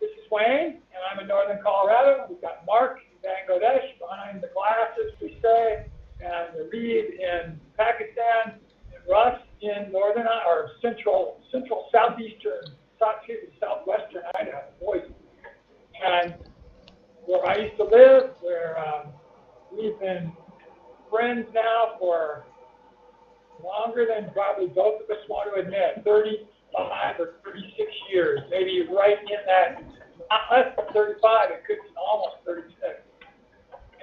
This is Wayne, and I'm in northern Colorado. We've got Mark in Bangladesh behind the glasses, we say, and Reed in Pakistan, and Russ in northern or central southwestern Idaho, Boise. And where I used to live, where we've been friends now for longer than probably both of us want to admit, 35 or 36 years, maybe right in that, not less than 35, it could be almost 36.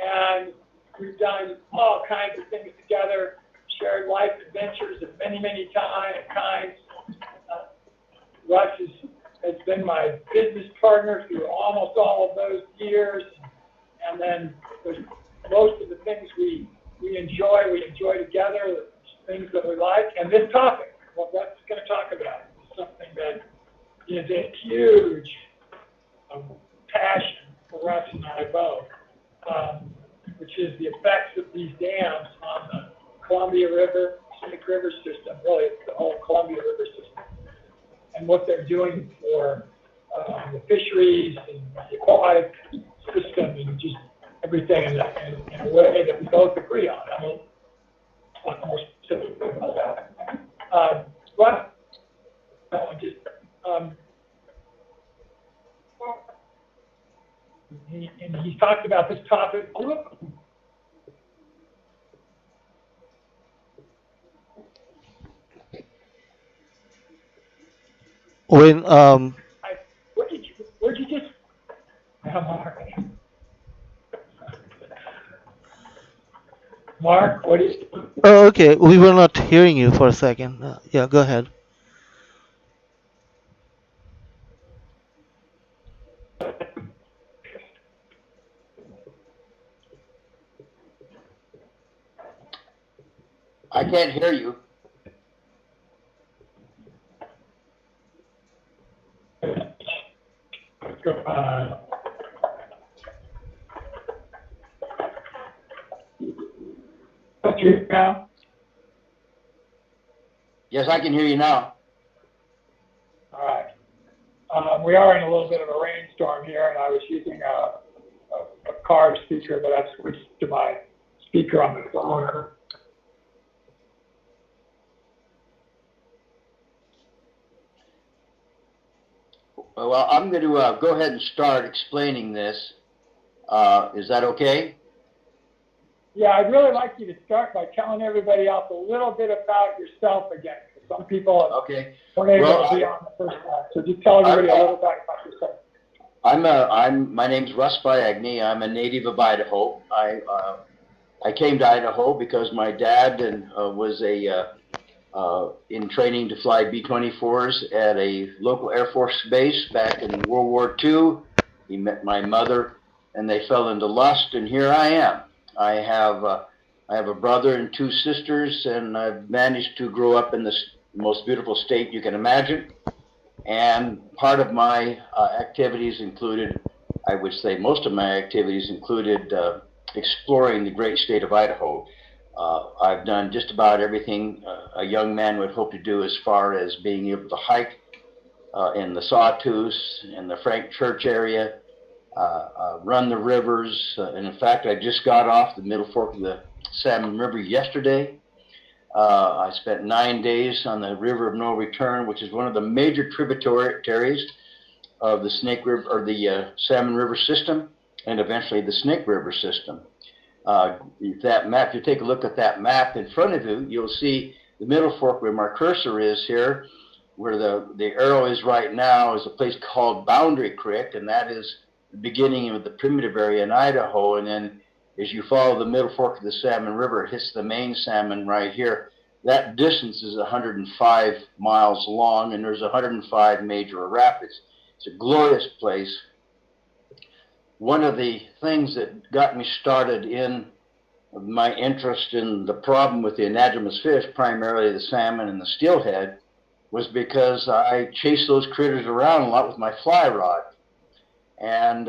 And we've done all kinds of things together, shared life adventures of many, many kinds. Russ has been my business partner through almost all of those years. And then there's most of the things we enjoy together, things that we like. And this topic, what Russ is going to talk about, is something that is a huge passion for Russ and I both, which is the effects of these dams on the Columbia River, Snake River system, really it's the whole Columbia River system, and what they're doing for the fisheries and the aquatic system and just everything in a way that we both agree on. I mean, talk more specifically about that. Russ, he talked about this topic. When where'd you just? Mark, what is? Oh, okay, we were not hearing you for a second. Yeah, go ahead. I can't hear you. Now? Yes, I can hear you now. All right. We are in a little bit of a rainstorm here, and I was using a car speaker, but I've switched to my speaker on the phone. Well, I'm going to go ahead and start explaining this. Is that okay? Yeah, I'd really like you to start by telling everybody else a little bit about yourself again. Some people weren't able to be on the first time, so just tell everybody a little bit about yourself. My name's Russ Biaggne. I'm a native of Idaho. I came to Idaho because my dad was in training to fly B-24s at a local Air Force base back in World War II. He met my mother, and they fell into lust, and here I am. I have a brother and two sisters, and I've managed to grow up in the most beautiful state you can imagine. And part of my activities included, I would say most of my activities included exploring the great state of Idaho. I've done just about everything a young man would hope to do, as far as being able to hike in the Sawtooth, in the Frank Church area, run the rivers. And in fact, I just got off the Middle Fork of the Salmon River yesterday. I spent 9 days on the River of No Return, which is one of the major tributaries of the Snake River, or the Salmon River system, and eventually the Snake River system. If you take a look at that map in front of you, you'll see the Middle Fork, where my cursor is here, where the arrow is right now, is a place called Boundary Creek, and that is the beginning of the primitive area in Idaho. And then as you follow the Middle Fork of the Salmon River, it hits the main salmon right here. That distance is 105 miles long, and there's 105 major rapids. It's a glorious place. One of the things that got me started in my interest in the problem with the anadromous fish, primarily the salmon and the steelhead, was because I chased those critters around a lot with my fly rod. And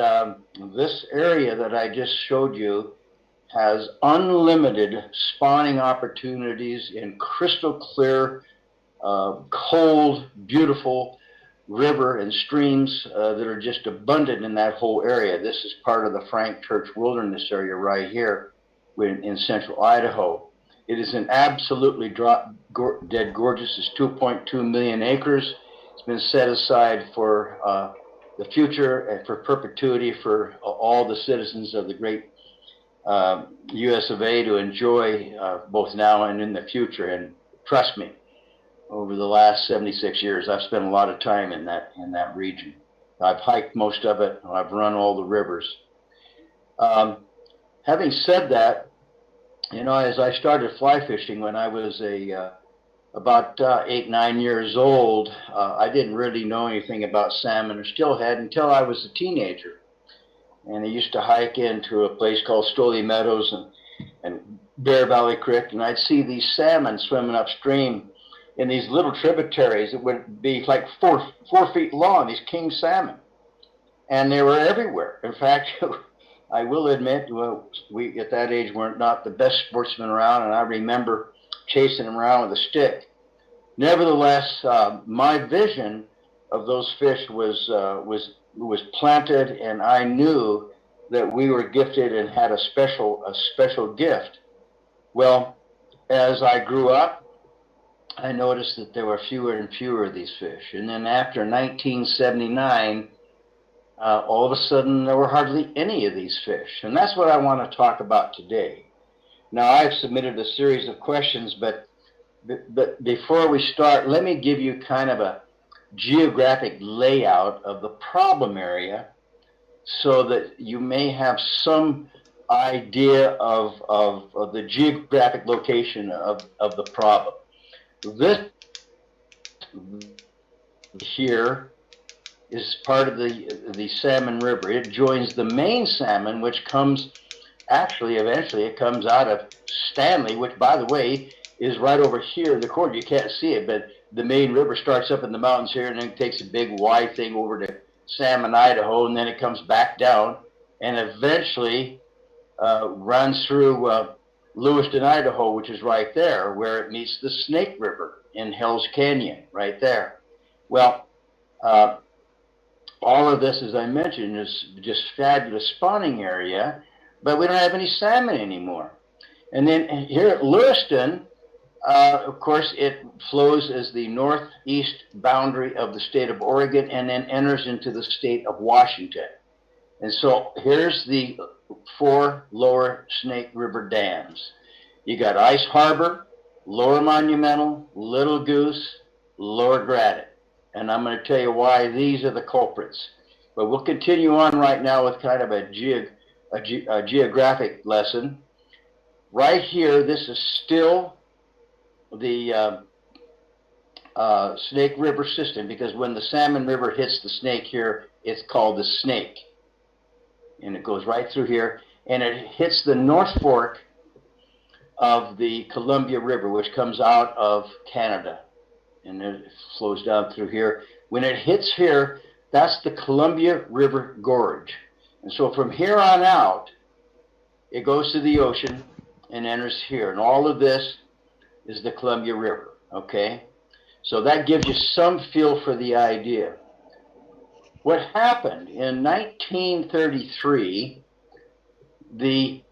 this area that I just showed you has unlimited spawning opportunities in crystal clear, cold, beautiful river and streams that are just abundant in that whole area. This is part of the Frank Church Wilderness area right here in central Idaho. It is an absolutely dead gorgeous. It's 2.2 million acres. It's been set aside for the future and for perpetuity for all the citizens of the great US of A to enjoy both now and in the future. And trust me, over the last 76 years, I've spent a lot of time in that region. I've hiked most of it. I've run all the rivers. Having said that, you know, as I started fly fishing when I was about 8-9 years old, I didn't really know anything about salmon or steelhead until I was a teenager. And I used to hike into a place called Stoley Meadows and Bear Valley Creek, and I'd see these salmon swimming upstream in these little tributaries that would be like 4 feet long, these king salmon. And they were everywhere. In fact, I will admit, well, we at that age were not the best sportsmen around, and I remember chasing them around with a stick. Nevertheless, my vision of those fish was planted, and I knew that we were gifted and had a special gift. Well, as I grew up, I noticed that there were fewer and fewer of these fish. And then after 1979, all of a sudden there were hardly any of these fish. And that's what I want to talk about today. Now, I've submitted a series of questions, but before we start, let me give you kind of a geographic layout of the problem area so that you may have some idea of the geographic location of the problem. This here is part of the Salmon River. It joins the main salmon, which comes, actually, eventually it comes out of Stanley, which, by the way, is right over here in the corner. You can't see it, but the main river starts up in the mountains here, and then it takes a big wide thing over to Salmon, Idaho, and then it comes back down, and eventually runs through Lewiston, Idaho, which is right there, where it meets the Snake River in Hell's Canyon, right there. Well, all of this, as I mentioned, is just fabulous spawning area, but we don't have any salmon anymore. And then here at Lewiston, of course, it flows as the northeast boundary of the state of Oregon and then enters into the state of Washington. And so here's the 4 lower Snake River dams. You got Ice Harbor, Lower Monumental, Little Goose, Lower Granite. And I'm going to tell you why these are the culprits. But we'll continue on right now with kind of a geographic lesson. Right here, this is still the Snake River system, because when the Salmon River hits the Snake here, it's called the Snake. And it goes right through here, and it hits the North Fork of the Columbia River, which comes out of Canada. And then it flows down through here. When it hits here, that's the Columbia River Gorge. And so from here on out, it goes to the ocean and enters here. And all of this is the Columbia River, okay? So that gives you some feel for the idea. What happened in 1933, the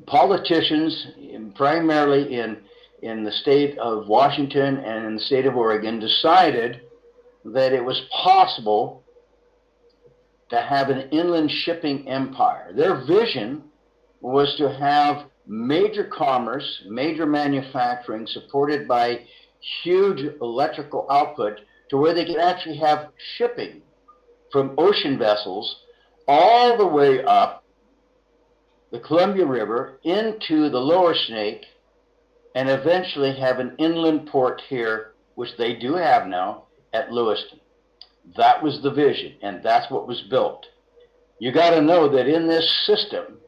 politicians, primarily in the state of Washington and in the state of Oregon, decided that it was possible to have an inland shipping empire. Their vision was to have major commerce, major manufacturing supported by huge electrical output to where they could actually have shipping from ocean vessels all the way up the Columbia River into the lower Snake and eventually have an inland port here, which they do have now at Lewiston. That was the vision, and that's what was built. You got to know that in this system,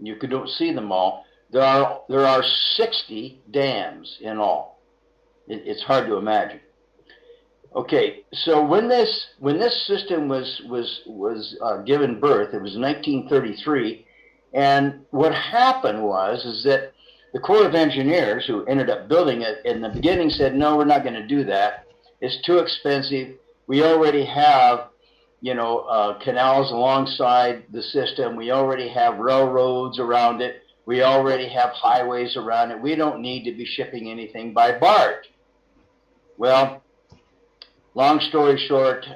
you don't see them all, there are 60 dams in all. It's hard to imagine. Okay, so when this system was given birth, it was 1933, and what happened is that the Corps of Engineers, who ended up building it in the beginning, said, no, we're not going to do that. It's too expensive. We already have, canals alongside the system. We already have railroads around it. We already have highways around it. We don't need to be shipping anything by barge. Well, long story short,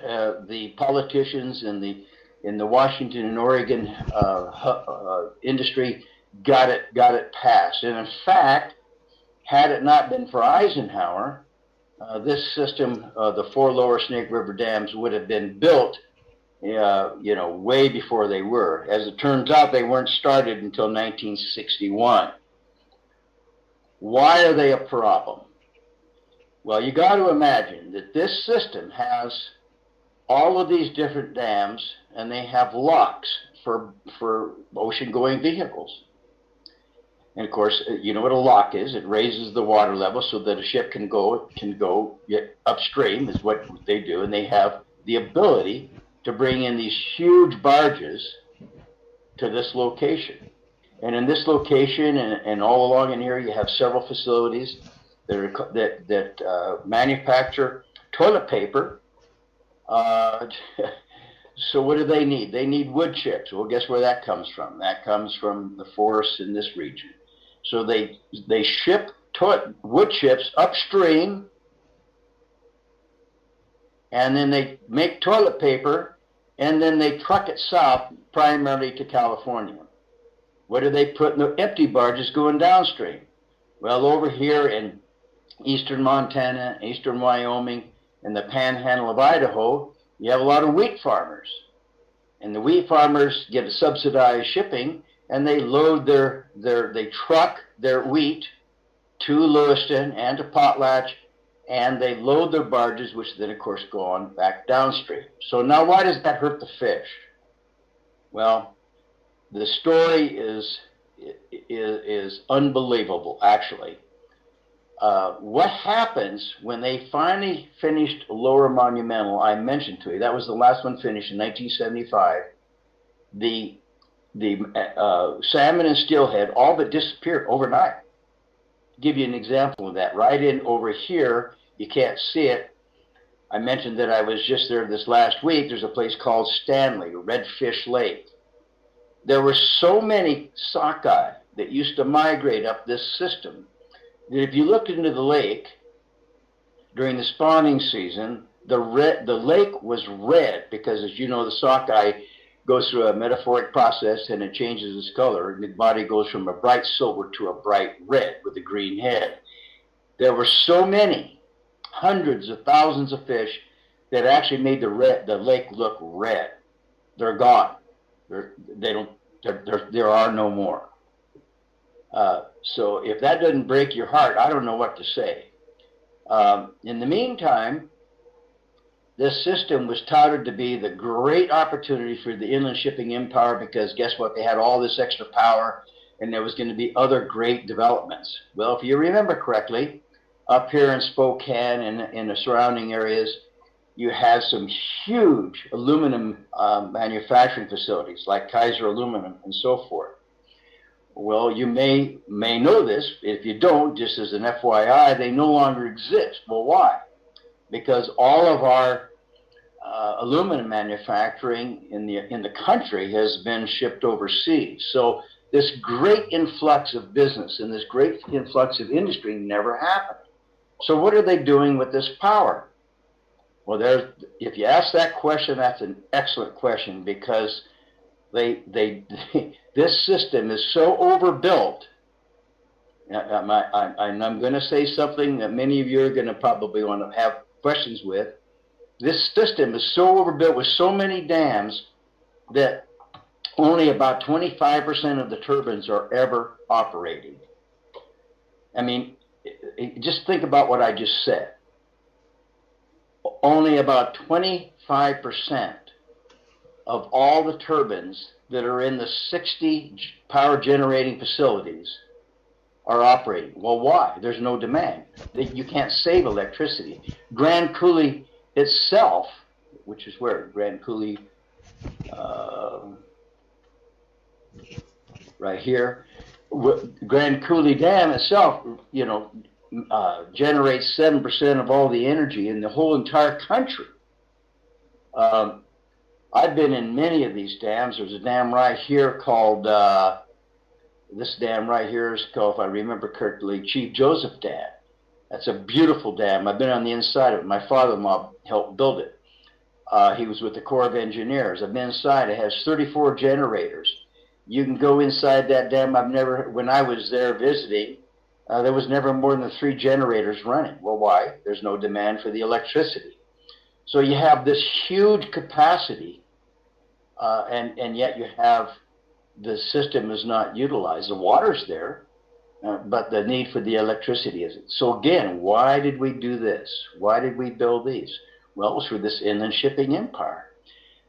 the politicians in the Washington and Oregon industry got it passed. And in fact, had it not been for Eisenhower, this system, the 4 lower Snake River dams, would have been built, way before they were. As it turns out, they weren't started until 1961. Why are they a problem? Well, you got to imagine that this system has all of these different dams, and they have locks for ocean-going vehicles. And of course, you know what a lock is. It raises the water level so that a ship can go upstream, is what they do. And they have the ability to bring in these huge barges to this location. And in this location and all along in here, you have several facilities that manufacture toilet paper. So what do they need? They need wood chips. Well, guess where that comes from? That comes from the forests in this region. So they ship wood chips upstream, and then they make toilet paper, and then they truck it south, primarily to California. What do they put in the empty barges going downstream? Well, over here in eastern Montana, eastern Wyoming, and the panhandle of Idaho, you have a lot of wheat farmers. And the wheat farmers get a subsidized shipping, and they load they truck their wheat to Lewiston and to Potlatch, and they load their barges, which then of course go on back downstream. So now why does that hurt the fish? Well, the story is unbelievable, actually. What happens when they finally finished Lower Monumental? I mentioned to you, that was the last one finished in 1975. The salmon and steelhead all but disappeared overnight. To give you an example of that, right in over here, you can't see it. I mentioned that I was just there this last week. There's a place called Stanley, Redfish Lake. There were so many sockeye that used to migrate up this system that if you looked into the lake during the spawning season, the lake was red because, as you know, the sockeye goes through a metamorphic process and it changes its color. And the body goes from a bright silver to a bright red with a green head. There were so many, hundreds of thousands of fish that actually made the lake look red. They're gone. There are no more. So if that doesn't break your heart, I don't know what to say. In the meantime, this system was touted to be the great opportunity for the inland shipping empire because guess what? They had all this extra power and there was going to be other great developments. Well, if you remember correctly, up here in Spokane and in the surrounding areas, you have some huge aluminum manufacturing facilities like Kaiser Aluminum and so forth. Well, you may know this. If you don't, just as an FYI, they no longer exist. Well, why? Because all of our aluminum manufacturing in the country has been shipped overseas. So this great influx of business and this great influx of industry never happened. So what are they doing with this power? Well, if you ask that question, that's an excellent question because this system is so overbuilt. And I'm going to say something that many of you are going to probably want to have questions with. This system is so overbuilt with so many dams that only about 25% of the turbines are ever operating. I mean, just think about what I just said. Only about 25% of all the turbines that are in the 60 power generating facilities are operating. Well, why? There's no demand. You can't save electricity. Grand Coulee itself, which is where? Grand Coulee, right here. Grand Coulee Dam itself, generates 7% of all the energy in the whole entire country. I've been in many of these dams. There's a dam right here called, this dam right here is called, if I remember correctly, Chief Joseph Dam. That's a beautiful dam. I've been on the inside of it. My father-in-law helped build it. He was with the Corps of Engineers. I've been inside. It has 34 generators. You can go inside that dam. When I was there visiting, there was never more than 3 generators running. Well, why? There's no demand for the electricity. So you have this huge capacity, and yet you have the system is not utilized. The water's there, but the need for the electricity isn't. So again, why did we do this? Why did we build these? Well, it was for this inland shipping empire.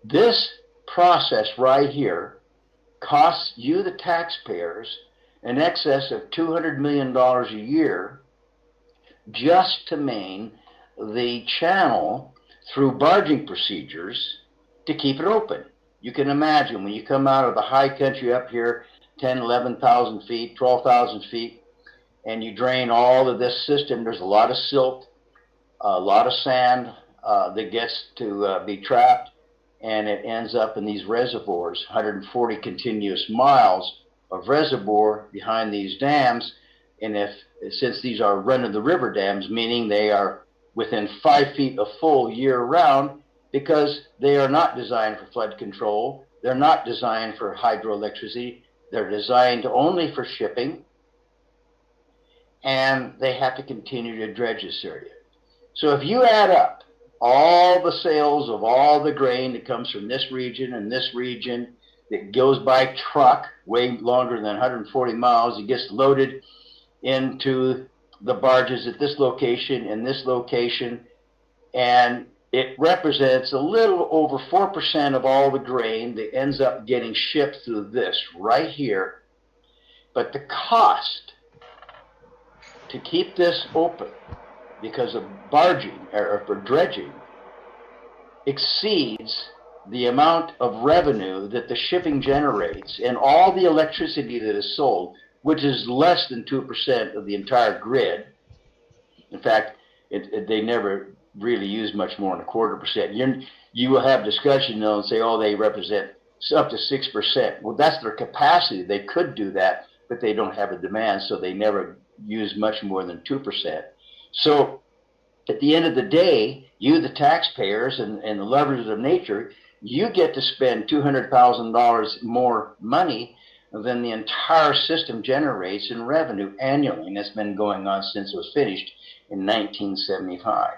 This process right here costs you, the taxpayers, in excess of $200 million a year just to main the channel through barging procedures to keep it open. You can imagine when you come out of the high country up here, 10, 11,000 feet, 12,000 feet, and you drain all of this system, there's a lot of silt, a lot of sand that gets to be trapped, and it ends up in these reservoirs, 140 continuous miles of reservoir behind these dams. And since these are run-of-the-river dams, meaning they are within 5 feet of full year-round, because they are not designed for flood control, they're not designed for hydroelectricity, they're designed only for shipping, and they have to continue to dredge this area. So if you add up all the sales of all the grain that comes from this region and this region, that goes by truck way longer than 140 miles, it gets loaded into the barges at this location and this location, and it represents a little over 4% of all the grain that ends up getting shipped through this right here. But the cost to keep this open because of barging or for dredging exceeds the amount of revenue that the shipping generates and all the electricity that is sold, which is less than 2% of the entire grid. In fact, they never really use much more than 0.25%. You will have discussion though and say, oh, they represent up to 6%. Well, that's their capacity. They could do that, but they don't have a demand, so they never use much more than 2%. So at the end of the day, you, the taxpayers and the lovers of nature, you get to spend $200,000 more money than the entire system generates in revenue annually, and that's been going on since it was finished in 1975.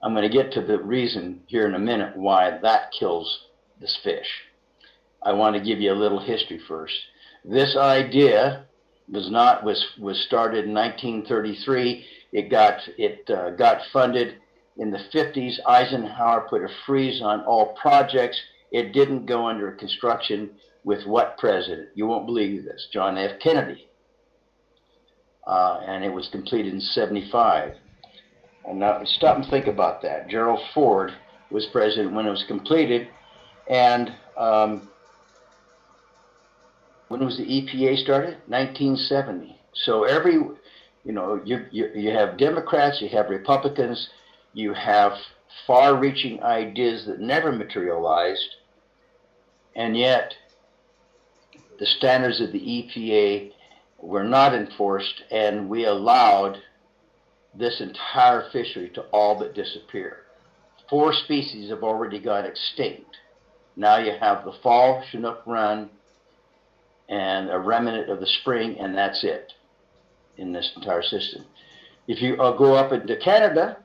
I'm going to get to the reason here in a minute why that kills this fish. I want to give you a little history first. This idea was started in 1933. It got funded in the 50s. Eisenhower put a freeze on all projects. It didn't go under construction with what president? You won't believe this. John F. Kennedy. And it was completed in 75. And now stop and think about that. Gerald Ford was president when it was completed. And when was the EPA started? 1970. So you have Democrats, you have Republicans, you have far-reaching ideas that never materialized, and yet the standards of the EPA were not enforced, and we allowed this entire fishery to all but disappear. 4 species have already gone extinct. Now you have the fall Chinook run and a remnant of the spring, and that's it in this entire system. If you go up into Canada,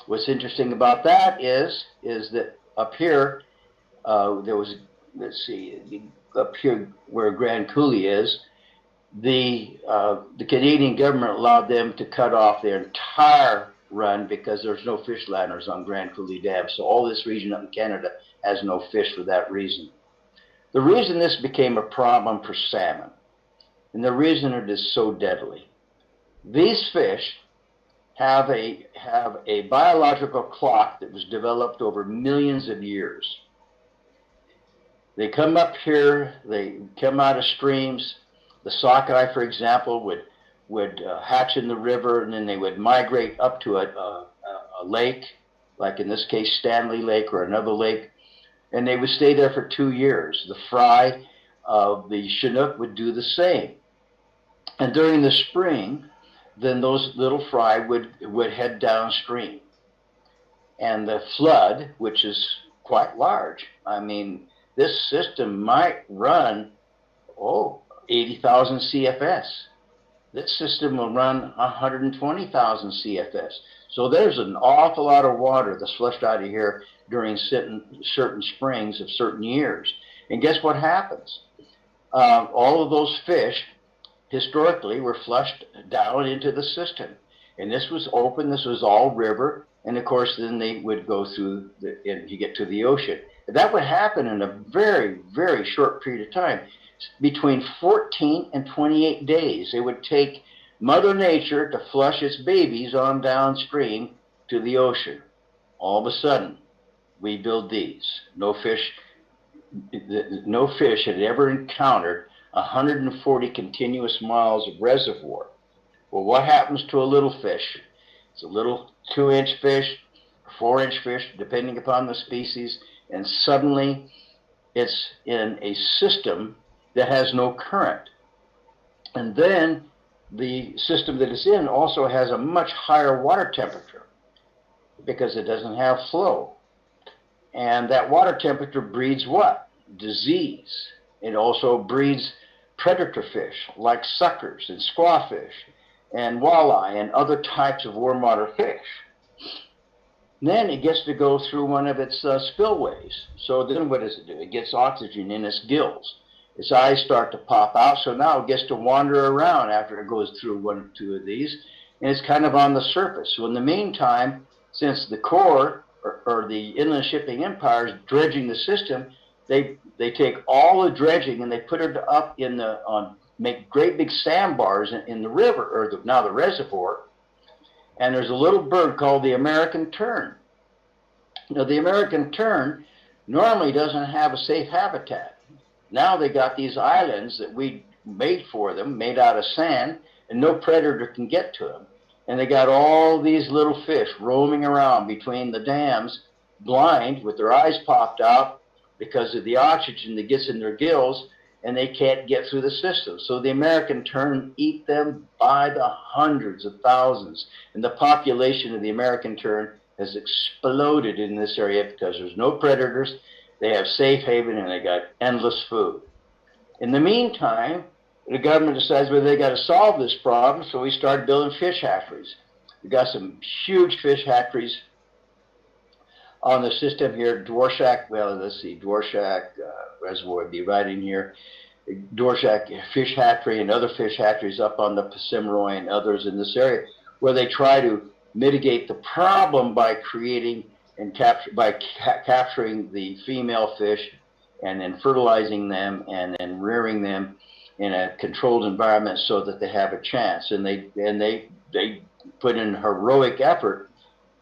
what's interesting about that is that up here, there was, let's see, up here where Grand Coulee is, the Canadian government allowed them to cut off their entire run because there's no fish landers on Grand Coulee Dam. So all this region up in Canada has no fish for that reason. The reason this became a problem for salmon, and the reason it is so deadly, these fish have a biological clock that was developed over millions of years. They come up here, they come out of streams. The sockeye, for example, would hatch in the river, and then they would migrate up to a lake, like in this case Stanley Lake or another lake, and they would stay there for 2 years. The fry of the Chinook would do the same. And during the spring, then those little fry would head downstream. And the flood, which is quite large, I mean, this system might run, 80,000 CFS. This system will run 120,000 CFS. So there's an awful lot of water that's flushed out of here during certain springs of certain years. And guess what happens? All of those fish historically were flushed down into the system. And this was open, this was all river. And of course, then they would go through and you get to the ocean. That would happen in a very, very short period of time. Between 14 and 28 days, it would take Mother Nature to flush its babies on downstream to the ocean. All of a sudden, we build these. No fish had ever encountered 140 continuous miles of reservoir. Well, what happens to a little fish? It's a little 2-inch fish, 4-inch fish, depending upon the species, and suddenly it's in a system that has no current. And then the system that it's in also has a much higher water temperature because it doesn't have flow. And that water temperature breeds what? Disease. It also breeds predator fish like suckers and squawfish and walleye and other types of warm water fish. Then it gets to go through one of its spillways. So then what does it do? It gets oxygen in its gills. Its eyes start to pop out, so now it gets to wander around after it goes through 1 or 2 of these, and it's kind of on the surface. So in the meantime, since the Corps or the Inland Shipping Empire is dredging the system, they take all the dredging and they put it up make great big sandbars in the river, or now the reservoir, and there's a little bird called the American tern. Now the American tern normally doesn't have a safe habitat. Now they got these islands that we made for them, made out of sand, and no predator can get to them. And they got all these little fish roaming around between the dams, blind, with their eyes popped out because of the oxygen that gets in their gills, and they can't get through the system. So the American tern eat them by the hundreds of thousands. And the population of the American tern has exploded in this area because there's no predators. They have safe haven and they got endless food. In the meantime, the government decides whether they got to solve this problem, so we started building fish hatcheries. We got some huge fish hatcheries on the system here. Dworshak Reservoir would be right in here. Dworshak Fish Hatchery and other fish hatcheries up on the Passamaquoddy and others in this area, where they try to mitigate the problem by creating and capturing the female fish and then fertilizing them and then rearing them in a controlled environment so that they have a chance. And they put in heroic effort,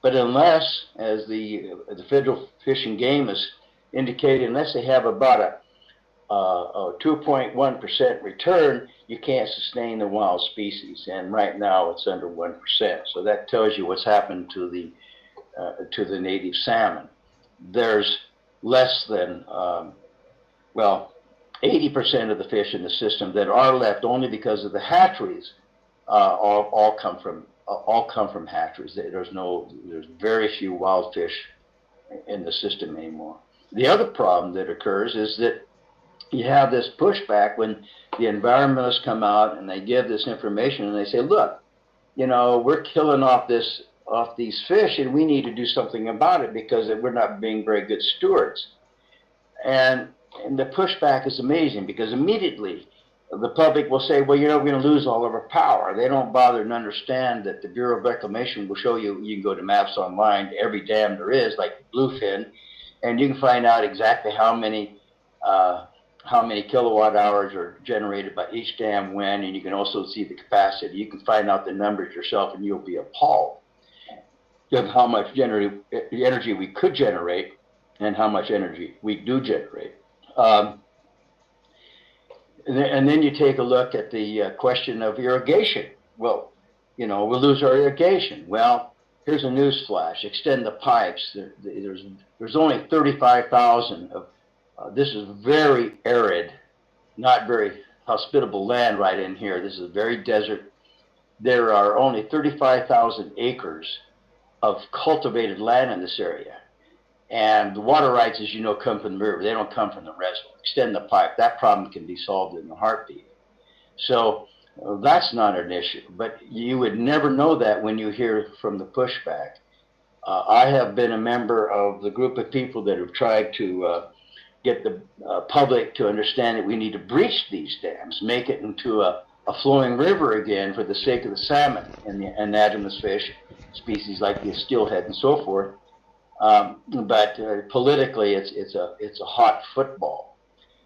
but unless, as the Federal Fish and Game has indicated, unless they have about a 2.1% return, you can't sustain the wild species. And right now it's under 1%. So that tells you what's happened to the native salmon. There's less than 80% of the fish in the system that are left only because of the hatcheries. All come from hatcheries. There's very few wild fish in the system anymore. The other problem that occurs is that you have this pushback when the environmentalists come out and they give this information and they say, look, we're killing off these fish and we need to do something about it because we're not being very good stewards. And the pushback is amazing because immediately the public will say, well, we're going to lose all of our power. They don't bother to understand that the Bureau of Reclamation will show you can go to maps online, every dam there is, like Bluefin, and you can find out exactly how many kilowatt hours are generated by each dam when, and you can also see the capacity. You can find out the numbers yourself and you'll be appalled of how much energy we could generate and how much energy we do generate. And then you take a look at the question of irrigation. Well, we'll lose our irrigation. Well, here's a news flash. Extend the pipes. There's only 35,000 of this is very arid, not very hospitable land right in here. This is very desert. There are only 35,000 acres of cultivated land in this area. And the water rights, as you know, come from the river. They don't come from the reservoir. Extend the pipe. That problem can be solved in a heartbeat. So that's not an issue. But you would never know that when you hear from the pushback. I have been a member of the group of people that have tried to get the public to understand that we need to breach these dams, make it into a flowing river again for the sake of the salmon and the anadromous fish, species like the steelhead and so forth. But politically, it's a hot football.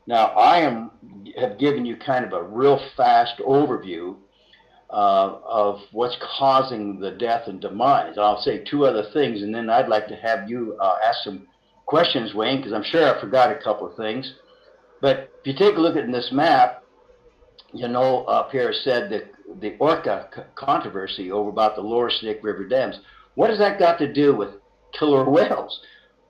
Now, have given you kind of a real fast overview of what's causing the death and demise. I'll say two other things, and then I'd like to have you ask some questions, Wayne, because I'm sure I forgot a couple of things. But if you take a look at this map, you know, up here it said that the orca controversy over about the lower Snake River dams. What has that got to do with killer whales?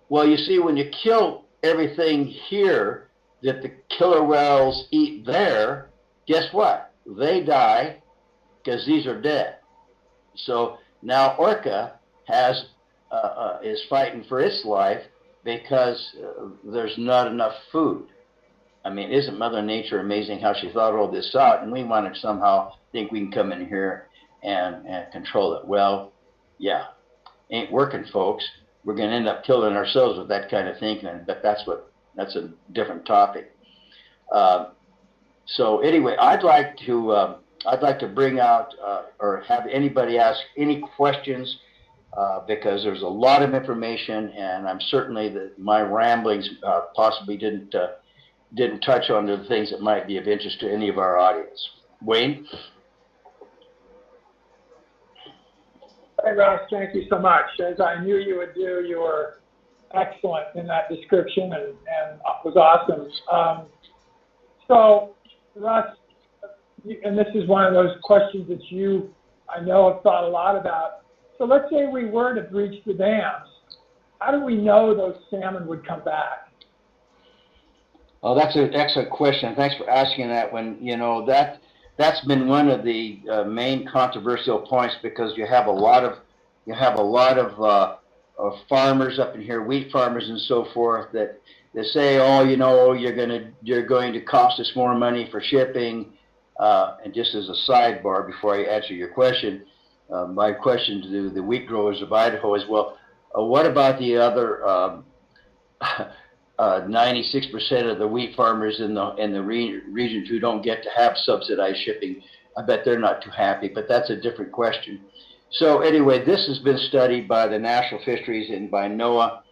Well, you see, when you kill everything here that the killer whales eat there, guess what? They die because these are dead. So now orca is fighting for its life because there's not enough food. I mean, isn't Mother Nature amazing how she thought all this out? And we want to somehow think we can come in here and control it. Well, yeah, ain't working, folks. We're going to end up killing ourselves with that kind of thinking, but that's a different topic. So anyway, I'd like to bring out or have anybody ask any questions because there's a lot of information, and I'm certainly that my ramblings possibly didn't touch on the things that might be of interest to any of our audience. Wayne? Hey, Russ, thank you so much. As I knew you would do, you were excellent in that description and it was awesome. So, Russ, and this is one of those questions that you, I know, have thought a lot about. So let's say we were to breach the dams. How do we know those salmon would come back? Oh, that's an excellent question. Thanks for asking that one. You know, that's been one of the main controversial points because you have a lot of farmers up in here, wheat farmers and so forth, that they say, oh, you know, you're going to cost us more money for shipping. And just as a sidebar, before I answer your question, my question to the wheat growers of Idaho is, well, what about the other 96% of the wheat farmers in the regions who don't get to have subsidized shipping? I bet they're not too happy, but that's a different question. So anyway, this has been studied by the National Fisheries and by NOAA,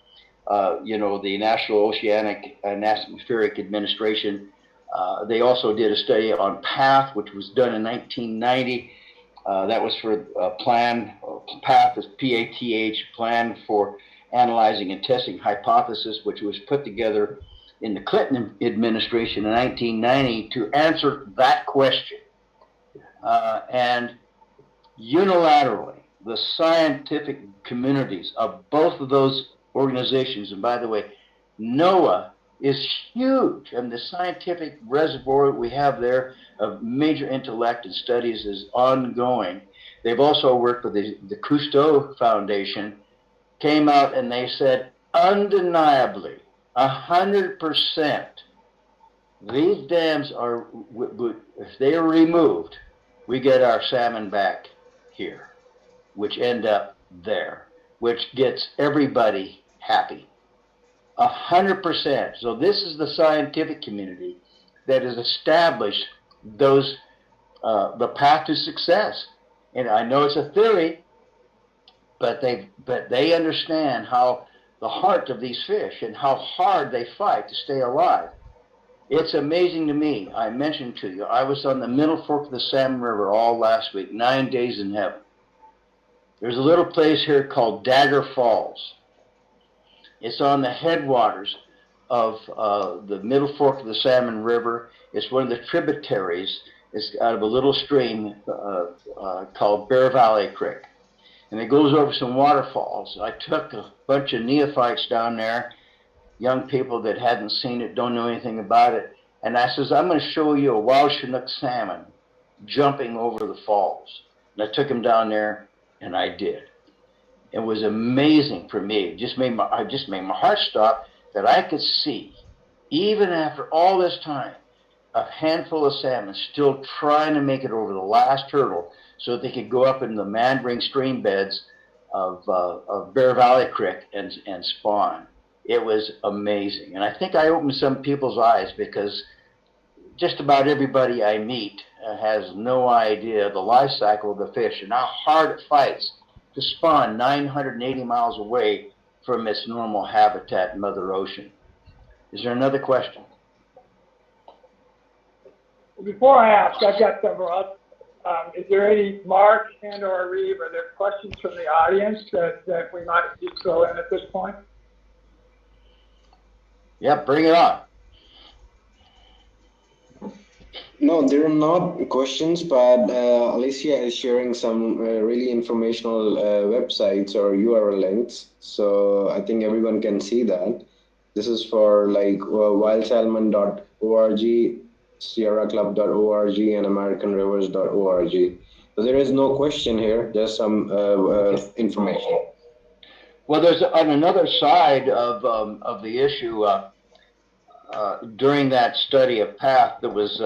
you know, the National Oceanic and Atmospheric Administration. They also did a study on PATH, which was done in 1990. That was for PATH is P-A-T-H, Plan for Analyzing and Testing Hypothesis, which was put together in the Clinton administration in 1990 to answer that question. And unilaterally, the scientific communities of both of those organizations, and by the way, NOAA is huge, and the scientific reservoir we have there of major intellect and studies is ongoing. They've also worked with the Cousteau Foundation, came out and they said undeniably 100% these dams are, if they are removed, we get our salmon back here, which end up there, which gets everybody happy. 100%. So this is the scientific community that has established those the path to success. And I know it's a theory, but they understand how the heart of these fish and how hard they fight to stay alive. It's amazing to me. I mentioned to you, I was on the Middle Fork of the Salmon River all last week, 9 days in heaven. There's a little place here called Dagger Falls. It's on the headwaters of the Middle Fork of the Salmon River. It's one of the tributaries. It's out of a little stream called Bear Valley Creek. and it goes over some waterfalls. I took a bunch of neophytes down there, young people that hadn't seen it, don't know anything about it, and I says, I'm going to show you a wild Chinook salmon jumping over the falls. And I took him down there, and I did. It was amazing for me. It just made my heart stop that I could see, even after all this time, a handful of salmon still trying to make it over the last hurdle so that they could go up in the Mandarin stream beds of Bear Valley Creek and spawn. It was amazing. And I think I opened some people's eyes, because just about everybody I meet has no idea the life cycle of the fish and how hard it fights to spawn 980 miles away from its normal habitat in Mother Ocean. Is there another question? Before I ask, I've got several others. Is there any, Mark and or Reeve, are there questions from the audience that we might just throw in at this point? Yeah, bring it on. No, there are not questions, but Alicia is sharing some really informational websites or URL links. So I think everyone can see that. This is for like wildsalmon.org, sierraclub.org, and americanrivers.org. So there is no question here, just some information. Well, there's on another side of the issue. During that study of PATH that was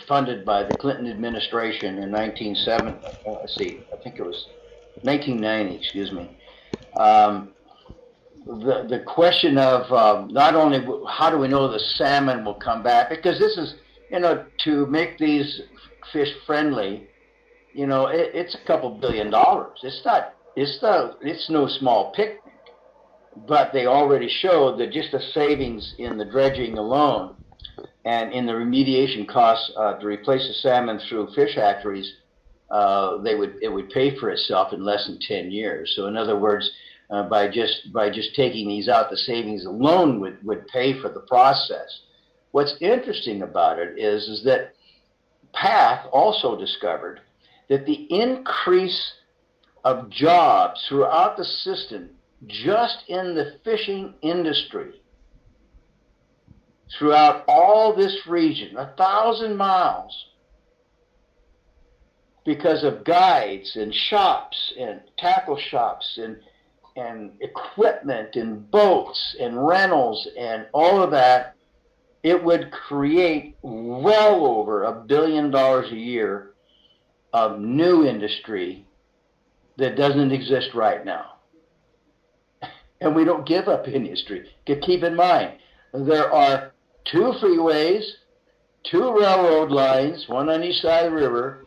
funded by the Clinton administration in 1990, excuse me. The question of not only how do we know the salmon will come back, because this is, to make these fish friendly, it's a couple $1 billion. It's no small picnic. But they already showed that just the savings in the dredging alone and in the remediation costs to replace the salmon through fish hatcheries, it would pay for itself in less than 10 years. So in other words, by just taking these out, the savings alone would pay for the process. What's interesting about it is that PATH also discovered that the increase of jobs throughout the system just in the fishing industry throughout all this region, 1,000 miles, because of guides and shops and tackle shops and equipment and boats and rentals and all of that, it would create well over $1 billion a year of new industry that doesn't exist right now. And we don't give up industry. Keep in mind, there are 2 freeways, 2 railroad lines, one on each side of the river,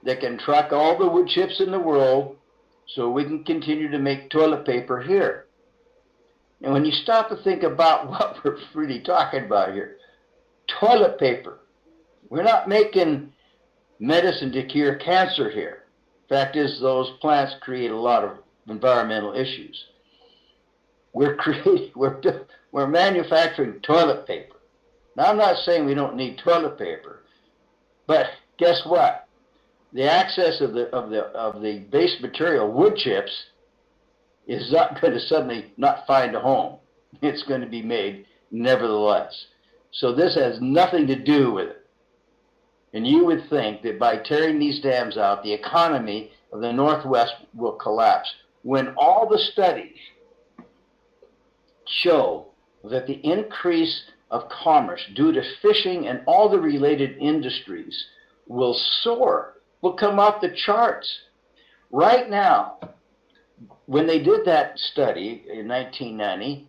that can truck all the wood chips in the world so we can continue to make toilet paper here. And when you stop to think about what we're really talking about here, toilet paper. We're not making medicine to cure cancer here. Fact is, those plants create a lot of environmental issues. We're manufacturing toilet paper. Now, I'm not saying we don't need toilet paper, but guess what? The access of the base material, wood chips, is not going to suddenly not find a home. It's going to be made nevertheless. So this has nothing to do with it. And you would think that by tearing these dams out, the economy of the Northwest will collapse, when all the studies show that the increase of commerce due to fishing and all the related industries will soar, will come off the charts. Right now, when they did that study in 1990,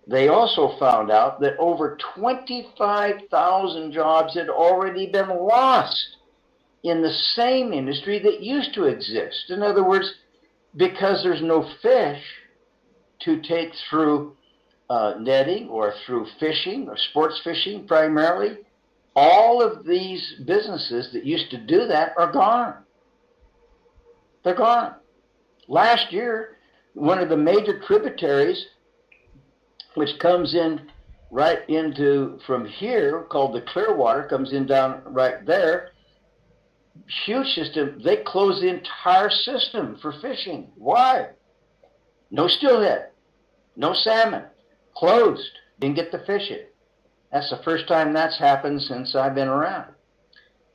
they also found out that over 25,000 jobs had already been lost in the same industry that used to exist. In other words, because there's no fish to take through netting or through fishing or sports fishing primarily, all of these businesses that used to do that are gone. They're gone. Last year, one of the major tributaries, which comes in right into from here, called the Clearwater, comes in down right there. huge system. They closed the entire system for fishing. Why? No steelhead, no salmon, closed. Didn't get to fish it. That's the first time that's happened since I've been around.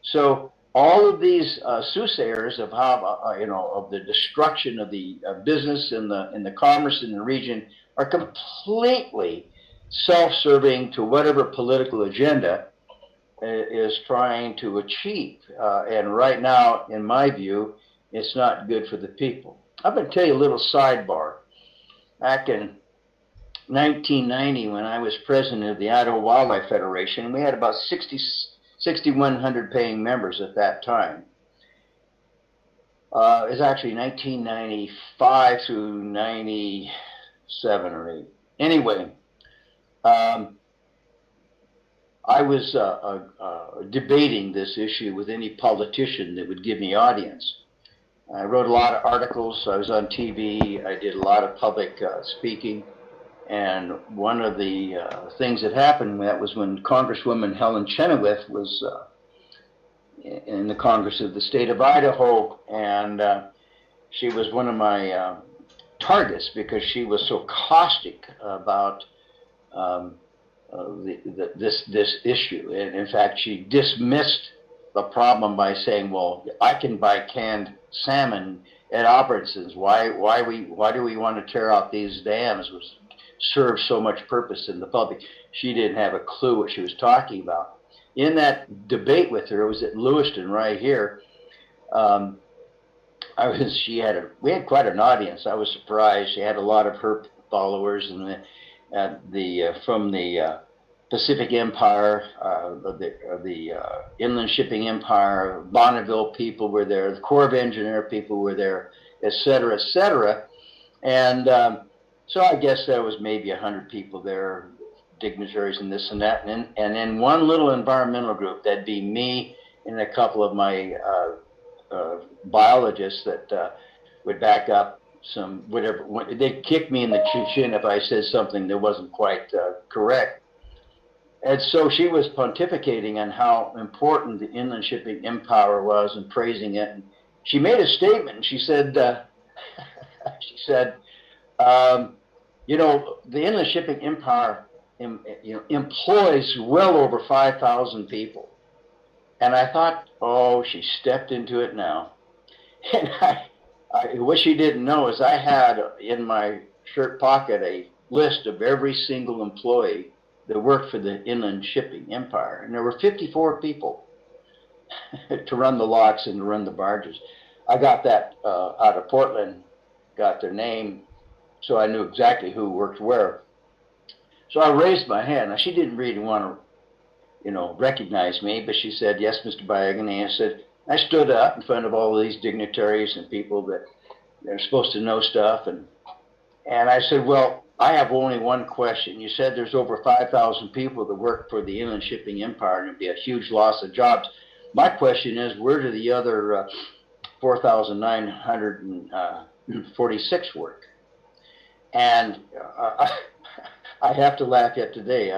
So all of these soothsayers of how of the destruction of the business and the commerce in the region are completely self-serving to whatever political agenda is trying to achieve. And right now, in my view, it's not good for the people. I'm going to tell you a little sidebar. Back in 1990, when I was president of the Idaho Wildlife Federation, we had about 6,100 paying members at that time. It was actually 1995 through 97 or 8. Anyway, I was debating this issue with any politician that would give me audience. I wrote a lot of articles. I was on TV. I did a lot of public speaking. And one of the things that happened, that was when Congresswoman Helen Chenoweth was in the Congress of the state of Idaho, and she was one of my targets because she was so caustic about this issue. And in fact, she dismissed the problem by saying, "Well, I can buy canned salmon at Albertsons. Why do we want to tear out these dams, which serve so much purpose in the public?" She didn't have a clue what she was talking about. In that debate with her, it was at Lewiston right here. We had quite an audience. I was surprised. She had a lot of her followers and from the Pacific Empire, the Inland Shipping Empire, Bonneville people were there, the Corps of Engineer people were there, et cetera, et cetera. And so I guess there was maybe 100 people there, dignitaries and this and that. And then one little environmental group, that'd be me and a couple of my biologists that would back up some whatever. They'd kick me in the chin if I said something that wasn't quite correct. And so she was pontificating on how important the Inland Shipping Empire was and praising it. And she made a statement. She said, the Inland Shipping Empire, employs well over 5,000 people. And I thought, oh, she stepped into it now. And what she didn't know is I had in my shirt pocket a list of every single employee that worked for the Inland Shipping Empire. And there were 54 people to run the locks and to run the barges. I got that out of Portland, got their name, so I knew exactly who worked where. So I raised my hand. Now, she didn't really want to, recognize me, but she said, "Yes, Mr. Biaggne." I stood up in front of all of these dignitaries and people that they're supposed to know stuff. And I said, "Well, I have only one question. You said there's over 5,000 people that work for the Inland Shipping Empire, and it'd be a huge loss of jobs. My question is, where do the other 4,946 work?" And I have to laugh yet today.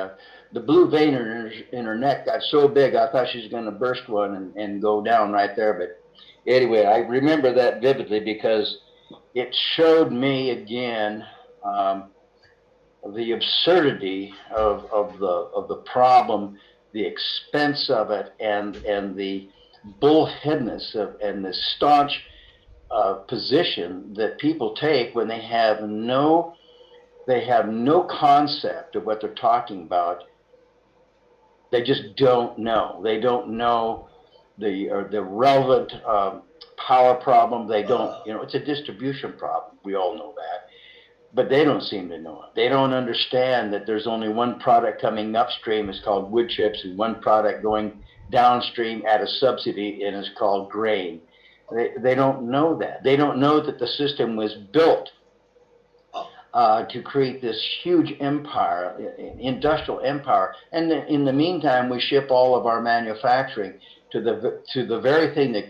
The blue vein in her neck got so big, I thought she was going to burst one and go down right there. But anyway, I remember that vividly because it showed me again the absurdity of the problem, the expense of it, and the bullheadedness and the staunch position that people take when they have no concept of what they're talking about. They just don't know. They don't know the relevant power problem. They don't, it's a distribution problem. We all know that. But they don't seem to know it. They don't understand that there's only one product coming upstream, it's called wood chips, and one product going downstream at a subsidy, and it's called grain. They don't know that. They don't know that the system was built to create this huge empire, industrial empire. And in the meantime, we ship all of our manufacturing to the very thing that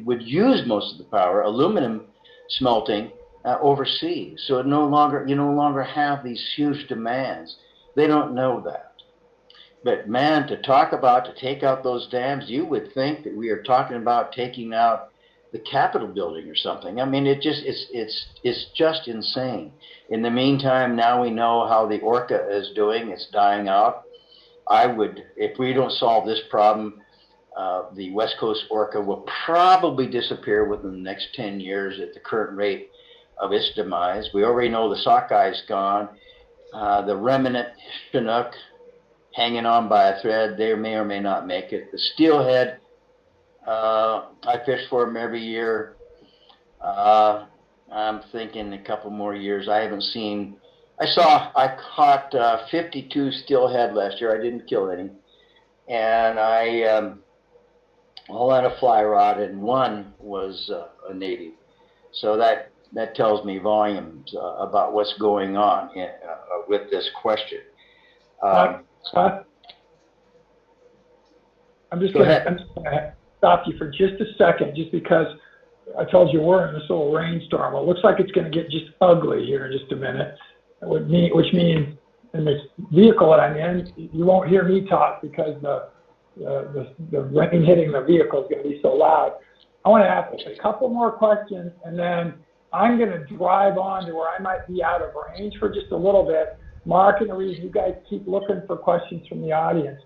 would use most of the power, aluminum smelting, overseas. So you no longer have these huge demands. They don't know that. But man, to take out those dams, you would think that we are talking about taking out the Capitol building or something. I mean, it's just insane. In the meantime, now we know how the orca is doing. It's dying out. If we don't solve this problem, the West Coast orca will probably disappear within the next 10 years at the current rate of its demise. We already know the sockeye gone. The remnant Chinook hanging on by a thread, they may or may not make it. The steelhead, I fish for them every year. I'm thinking a couple more years. I caught 52 steelhead last year. I didn't kill any. And I all had a fly rod, and one was a native. So that tells me volumes about what's going on with this question. I'm just going to stop you for just a second, just because I told you we're in this little rainstorm. Well, it looks like it's going to get just ugly here in just a minute, which means in this vehicle that I'm in, you won't hear me talk because the rain hitting the vehicle is going to be so loud. I want to ask a couple more questions, and then I'm going to drive on to where I might be out of range for just a little bit. Mark and Reed, you guys keep looking for questions from the audience.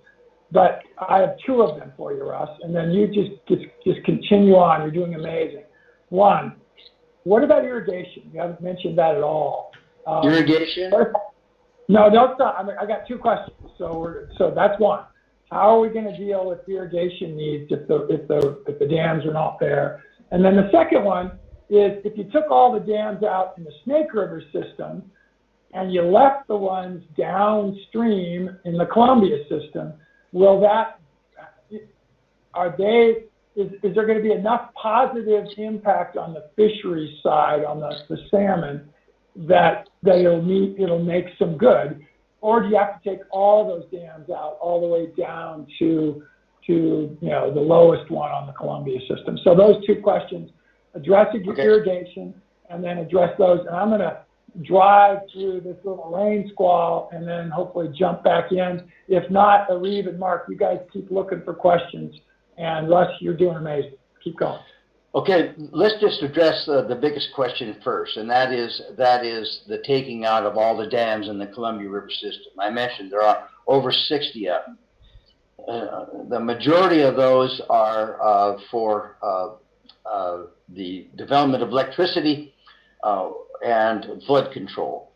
But I have two of them for you, Russ, and then you just continue on. You're doing amazing. One, what about irrigation? You haven't mentioned that at all. Irrigation? No, don't stop. I got two questions. So that's one. How are we going to deal with irrigation needs if the dams are not there? And then the second one is, if you took all the dams out in the Snake River system and you left the ones downstream in the Columbia system, is there going to be enough positive impact on the fisheries side, on the salmon, that it'll make some good? Or do you have to take all those dams out all the way down to the lowest one on the Columbia system? So those two questions, addressing irrigation and then address those. And I'm going to drive through this little rain squall and then hopefully jump back in. If not, Reeve and Mark, you guys keep looking for questions. And Russ, you're doing amazing. Keep going. Okay, let's just address the biggest question first, and that is the taking out of all the dams in the Columbia River system. I mentioned there are over 60 of them. The majority of those are for the development of electricity and flood control.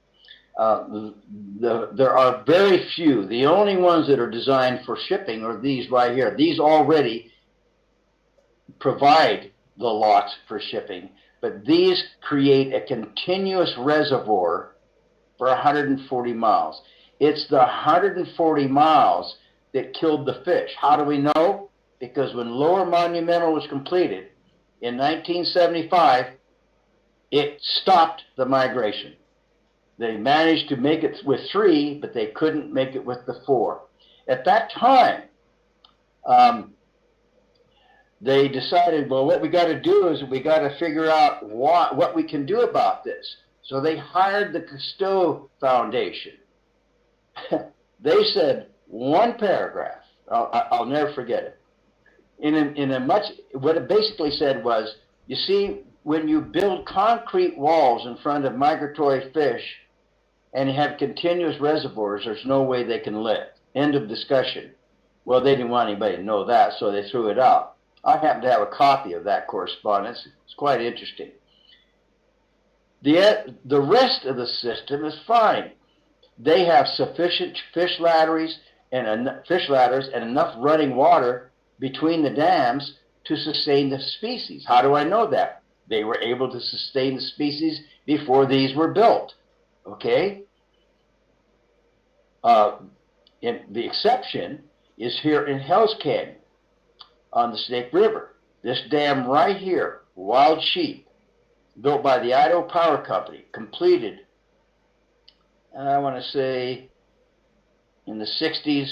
There are very few. The only ones that are designed for shipping are these right here. These already provide the lots for shipping, but these create a continuous reservoir for 140 miles. It's the 140 miles that killed the fish. How do we know? Because when Lower Monumental was completed in 1975, it stopped the migration. They managed to make it with 3, but they couldn't make it with the 4. At that time, they decided, well, what we got to do is we got to figure out what we can do about this. So they hired the Cousteau Foundation. They said one paragraph. I'll never forget it. What it basically said was, you see, when you build concrete walls in front of migratory fish and you have continuous reservoirs, there's no way they can live. End of discussion. Well, they didn't want anybody to know that, so they threw it out. I happen to have a copy of that correspondence. It's quite interesting. The rest of the system is fine. They have sufficient fish ladders and enough running water between the dams to sustain the species. How do I know that? They were able to sustain the species before these were built. Okay? The exception is here in Hell's Canyon on the Snake River. This dam right here, Wild Sheep, built by the Idaho Power Company, completed, I want to say, in the 60s.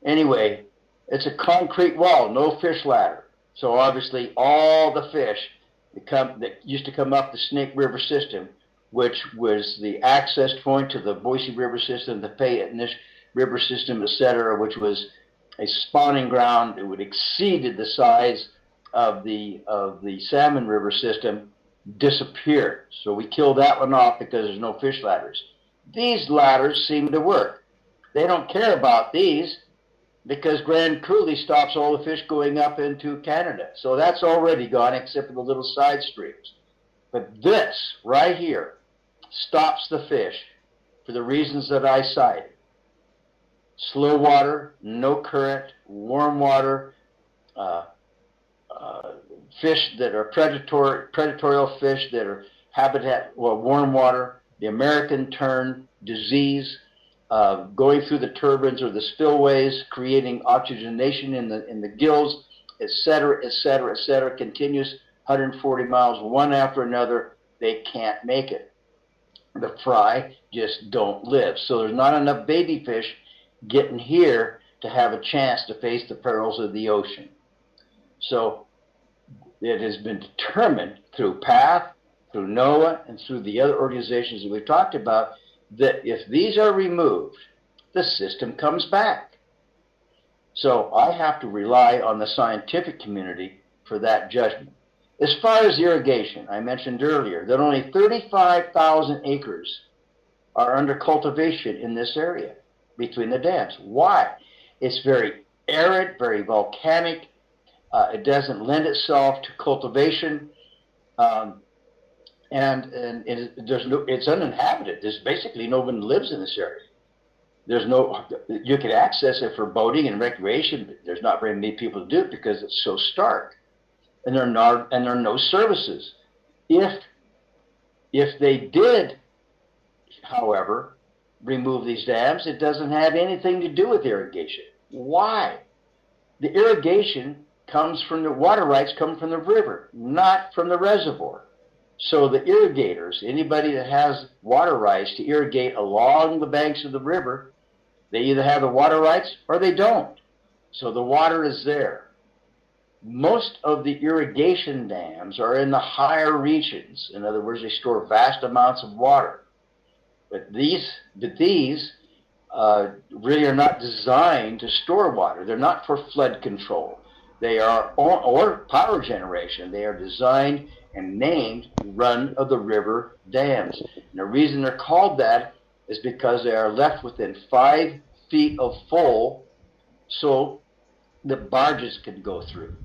Anyway, it's a concrete wall, no fish ladder. So obviously all the fish that used to come up the Snake River system, which was the access point to the Boise River system, the Payette river system, etc., which was a spawning ground. It would exceeded the size of the salmon river system, disappeared. So we killed that one off because there's no fish ladders. These ladders seem to work. They don't care about these because Grand Coulee stops all the fish going up into Canada. So that's already gone except for the little side streams. But this right here stops the fish for the reasons that I cited. Slow water, no current, warm water, fish that are predatorial fish that are warm water, the American tern, disease, going through the turbines or the spillways, creating oxygenation in the gills, et cetera, continuous 140 miles, one after another. They can't make it. The fry just don't live. So there's not enough baby fish getting here to have a chance to face the perils of the ocean. So it has been determined through PATH, through NOAA, and through the other organizations that we've talked about that if these are removed, the system comes back. So I have to rely on the scientific community for that judgment. As far as irrigation, I mentioned earlier that only 35,000 acres are under cultivation in this area between the dams. Why? It's very arid, very volcanic. It doesn't lend itself to cultivation, and it's uninhabited. There's basically no one lives in this area. You can access it for boating and recreation, but there's not very many people to do it because it's so stark, and there are no services. If they did, however, remove these dams, it doesn't have anything to do with irrigation. Why? The irrigation comes from the water rights come from the river, not from the reservoir. So the irrigators, anybody that has water rights to irrigate along the banks of the river, they either have the water rights or they don't. So the water is there. Most of the irrigation dams are in the higher regions. In other words, they store vast amounts of water. But these really are not designed to store water. They're not for flood control. They are, or power generation. They are designed and named run-of-the-river dams. And the reason they're called that is because they are left within 5 feet of full so the barges can go through.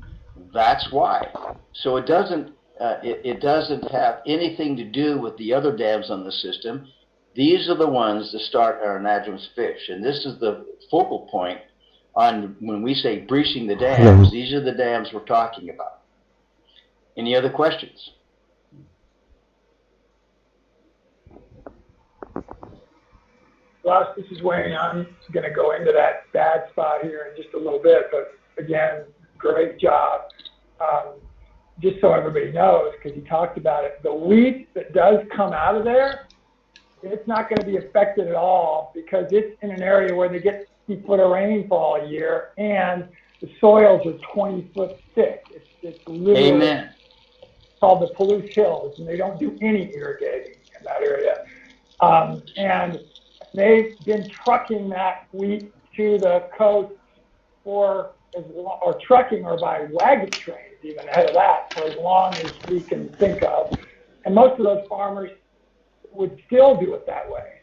That's why. So it doesn't have anything to do with the other dams on the system. These are the ones that start our anadromous fish. And this is the focal point on when we say breaching the dams. These are the dams we're talking about. Any other questions? Russ, this is Wayne. I'm going to go into that bad spot here in just a little bit, but again, great job. Just so everybody knows, because you talked about it, the wheat that does come out of there, it's not going to be affected at all because it's in an area where they get 50 foot of rainfall a year and the soils are 20 foot thick. It's literally Amen. called the Palouse Hills, and they don't do any irrigating in that area. And they've been trucking that wheat to the coast or trucking or by wagon trains, even ahead of that, for as long as we can think of. And most of those farmers would still do it that way.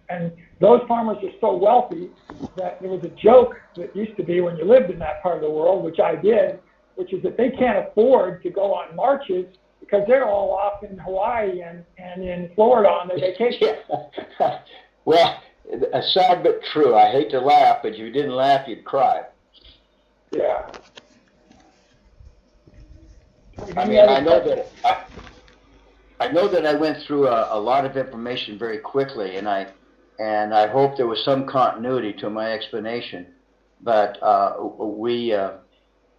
And those farmers are so wealthy that there was a joke that used to be when you lived in that part of the world, which I did, which is that they can't afford to go on marches because they're all off in Hawaii and in Florida on their vacation. Well, sad but true. I hate to laugh, but if you didn't laugh, you'd cry. Yeah. I mean, I know that I went through a lot of information very quickly, and I hope there was some continuity to my explanation. But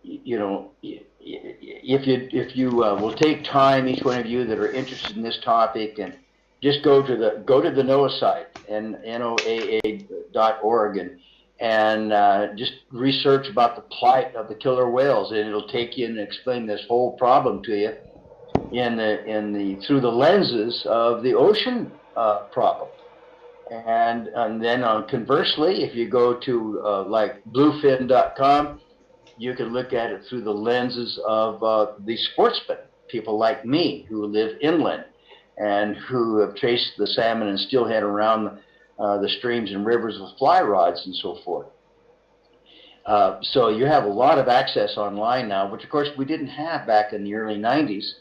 if you will take time, each one of you that are interested in this topic, and just go to the NOAA site and NOAA.org and just research about the plight of the killer whales, and it'll take you and explain this whole problem to you through the lenses of the ocean problem. And then conversely, if you go to like bluefin.com, you can look at it through the lenses of the sportsmen, people like me who live inland and who have chased the salmon and steelhead around the streams and rivers with fly rods and so forth. So you have a lot of access online now, which of course we didn't have back in the early 90s.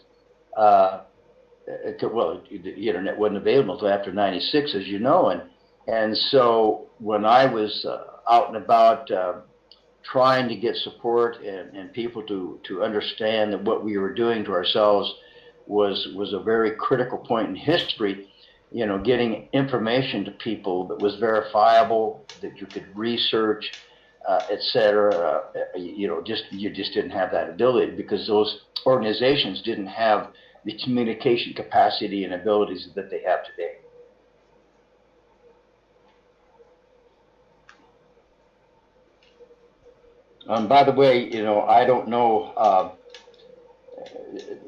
Well, the internet wasn't available until after 96, as you know. And so when I was out and about trying to get support and people to understand that what we were doing to ourselves was a very critical point in history, you know, getting information to people that was verifiable, that you could research, et cetera, you know, you just didn't have that ability because those organizations didn't have the communication capacity and abilities that they have today. By the way, you know, I don't know,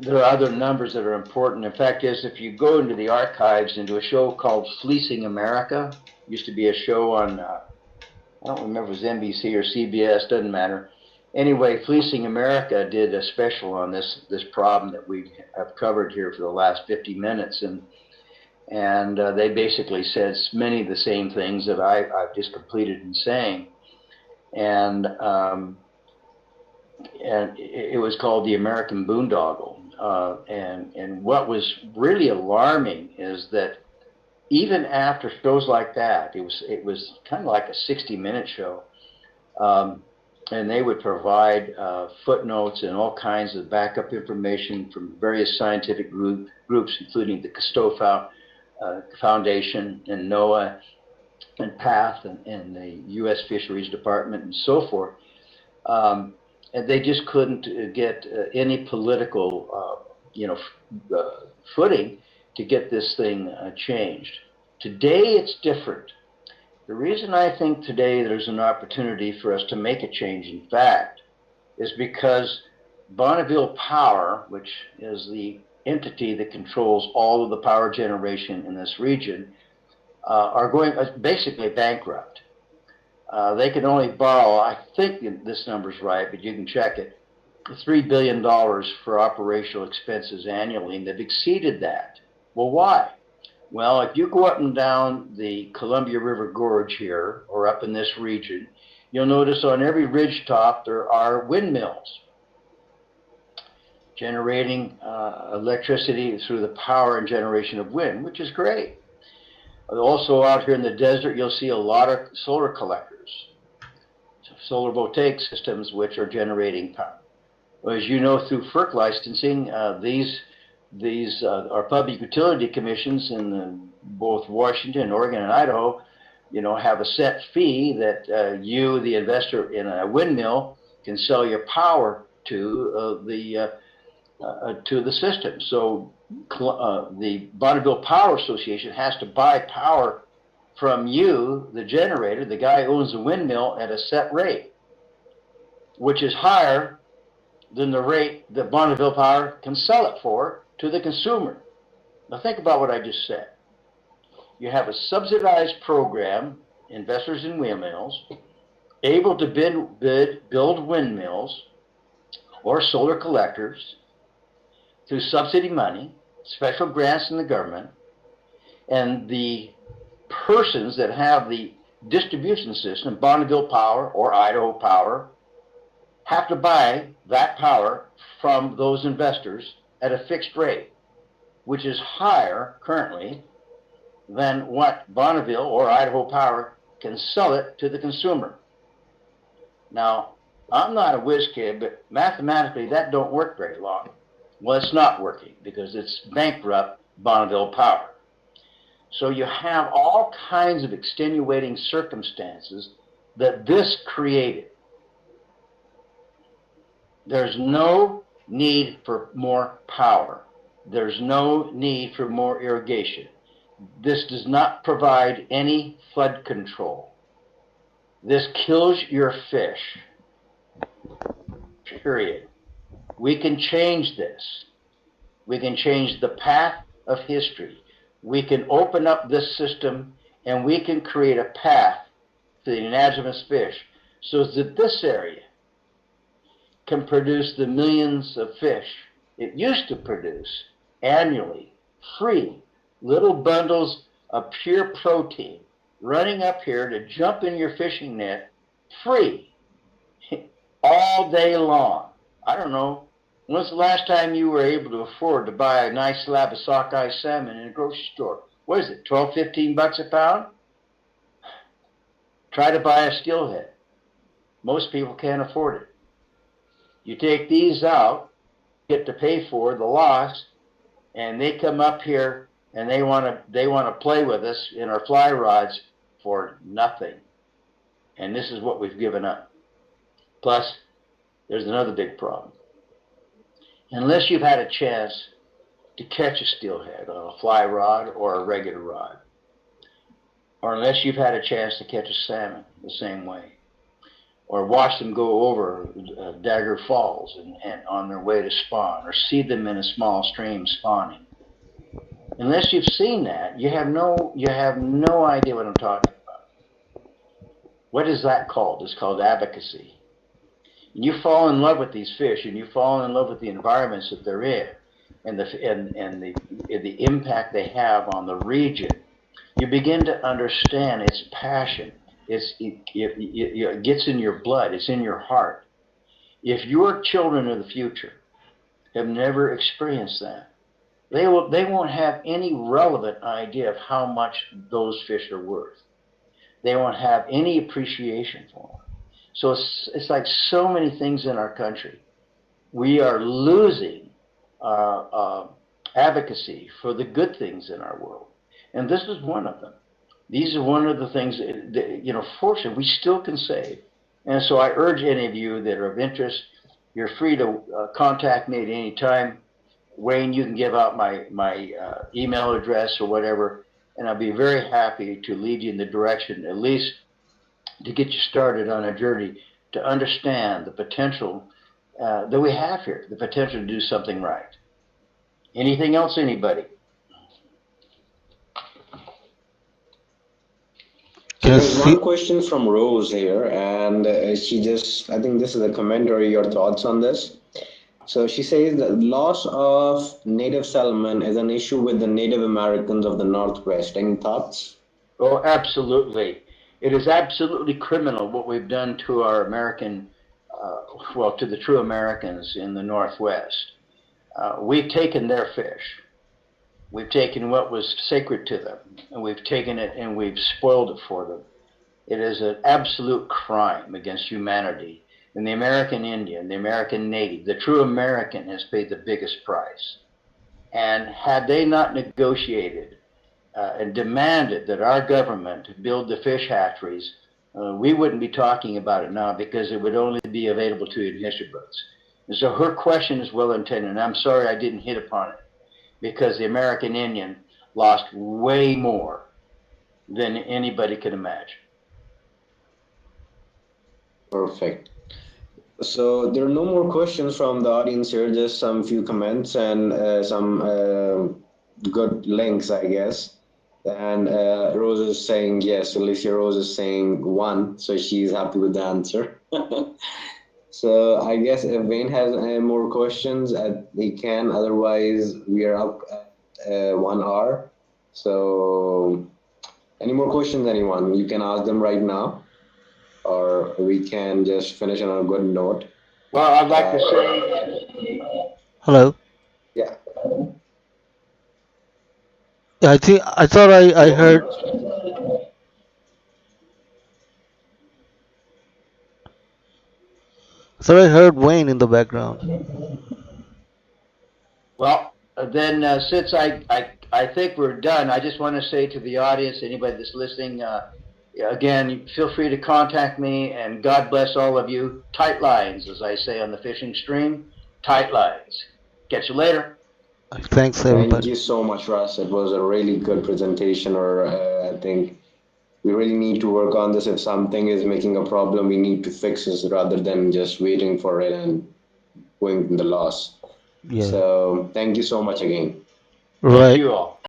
there are other numbers that are important. In fact, if you go into the archives into a show called Fleecing America, used to be a show on, I don't remember if it was NBC or CBS, doesn't matter. Anyway, Fleecing America did a special on this problem that we have covered here for the last 50 minutes, and they basically said many of the same things that I've just completed in saying, and it was called the American Boondoggle, and what was really alarming is that even after shows like that, it was kind of like a 60-minute show. And they would provide footnotes and all kinds of backup information from various scientific groups, including the Cousteau Foundation and NOAA and PATH and the U.S. Fisheries Department and so forth. And they just couldn't get any political, footing to get this thing changed. Today, it's different. The reason I think today there's an opportunity for us to make a change, in fact, is because Bonneville Power, which is the entity that controls all of the power generation in this region, are going basically bankrupt. They can only borrow, I think this number's right, but you can check it, $3 billion for operational expenses annually, and they've exceeded that. Well, why? Well, if you go up and down the Columbia River Gorge here, or up in this region, you'll notice on every ridge top there are windmills generating electricity through the power and generation of wind, which is great. Also out here in the desert, you'll see a lot of solar collectors, solar voltaic systems, which are generating power. Well, as you know, through FERC licensing, these are public utility commissions in both Washington, Oregon, and Idaho, you know, have a set fee that you, the investor in a windmill, can sell your power to the system. So the Bonneville Power Association has to buy power from you, the generator, the guy who owns the windmill, at a set rate, which is higher than the rate that Bonneville Power can sell it for to the consumer. Now think about what I just said. You have a subsidized program, investors in windmills, able to build windmills or solar collectors through subsidy money, special grants from the government, and the persons that have the distribution system, Bonneville Power or Idaho Power, have to buy that power from those investors at a fixed rate, which is higher currently than what Bonneville or Idaho Power can sell it to the consumer. Now, I'm not a whiz kid, but mathematically that don't work very long. Well, it's not working because it's bankrupt Bonneville Power. So you have all kinds of extenuating circumstances that this created. There's no need for more power. There's no need for more irrigation. This does not provide any flood control. This kills your fish. Period. We can change this. We can change the path of history. We can open up this system and we can create a path to the anadromous fish so that this area can produce the millions of fish it used to produce annually, free, little bundles of pure protein running up here to jump in your fishing net free all day long. I don't know, when's the last time you were able to afford to buy a nice slab of sockeye salmon in a grocery store? What is it, 12, 15 bucks a pound? Try to buy a steelhead. Most people can't afford it. You take these out, get to pay for the loss, and they come up here and they want to play with us in our fly rods for nothing. And this is what we've given up. Plus, there's another big problem. Unless you've had a chance to catch a steelhead on a fly rod or a regular rod, or unless you've had a chance to catch a salmon the same way, or watch them go over Dagger Falls and on their way to spawn, or see them in a small stream spawning. Unless you've seen that, you have no idea what I'm talking about. What is that called? It's called advocacy. And you fall in love with these fish, and you fall in love with the environments that they're in, and the impact they have on the region. You begin to understand its passion. It gets in your blood. It's in your heart. If your children of the future have never experienced that, they won't have any relevant idea of how much those fish are worth. They won't have any appreciation for them. So it's like so many things in our country. We are losing advocacy for the good things in our world. And this is one of them. These are one of the things that, fortunately, we still can save. And so I urge any of you that are of interest, you're free to contact me at any time. Wayne, you can give out my email address or whatever, and I'll be very happy to lead you in the direction, at least to get you started on a journey to understand the potential that we have here, the potential to do something right. Anything else, anybody? There's one question from Rose here, and I think this is a commentary, your thoughts on this. So she says that loss of native salmon is an issue with the Native Americans of the Northwest. Any thoughts? Oh, absolutely. It is absolutely criminal what we've done to our American, to the true Americans in the Northwest. We've taken their fish. We've taken what was sacred to them, and we've taken it and we've spoiled it for them. It is an absolute crime against humanity. And the American Indian, the American Native, the true American has paid the biggest price. And had they not negotiated and demanded that our government build the fish hatcheries, we wouldn't be talking about it now, because it would only be available to you in history books. And so her question is well intended, and I'm sorry I didn't hit upon it, because the American Indian lost way more than anybody could imagine. Perfect. So there are no more questions from the audience here, just some few comments and some good links, I guess. And Rose is saying yes, Alicia Rose is saying 1, so she's happy with the answer. So I guess if Wayne has more questions, he can. Otherwise, we are up at 1 hour. So any more questions, anyone? You can ask them right now, or we can just finish on a good note. Well, I'd like to say... Hello. Yeah. Yeah, I thought I heard. So I heard Wayne in the background. Well, then since I think we're done, I just want to say to the audience, anybody that's listening, again, feel free to contact me, and God bless all of you. Tight lines, as I say on the fishing stream, tight lines. Catch you later. Thanks, everybody. Thank you so much, Russ. It was a really good presentation, or I think we really need to work on this. If something is making a problem, we need to fix this rather than just waiting for it and going to the loss. Yeah. So thank you so much again. Right. Thank you all.